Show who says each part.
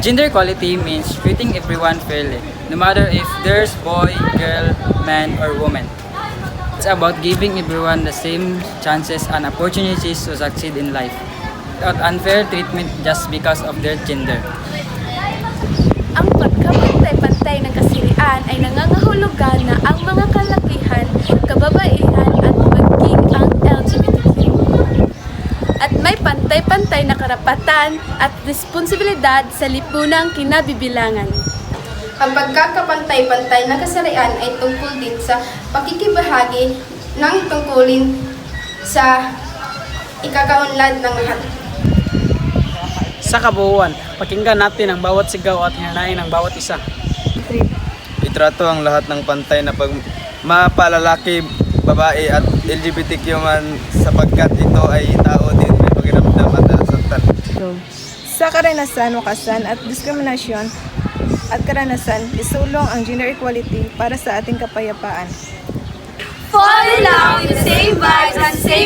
Speaker 1: Gender equality means treating everyone fairly, no matter if there's boy, girl, man, or woman. It's about giving everyone the same chances and opportunities to succeed in life, without unfair treatment just because of their gender.
Speaker 2: Ang pagkapantay-pantay ng kasirian ay nangangahulugan na ang mga kalakihan, kababaihan at maging ang LGBTQ at may pantay-pantay na karapatan at responsibilidad sa lipunang kinabibilangan.
Speaker 3: Ang pagkakapantay-pantay na kasarian ay tungkol din sa pakikibahagi ng tungkulin sa ikakaunlad ng lahat.
Speaker 4: Sa kabuuan, pakinggan natin ang bawat sigaw at hinanain ng bawat isa.
Speaker 5: Itrato ang lahat ng pantay na mapalalaki, babae at LGBTQ man sapagkat ito ay tao din may pakiramdam at nasaktan.
Speaker 6: Sa karanasan, wakasan at diskriminasyon at karanasan, isulong ang gender equality para sa ating kapayapaan.
Speaker 2: Fall in love with the same vibes and same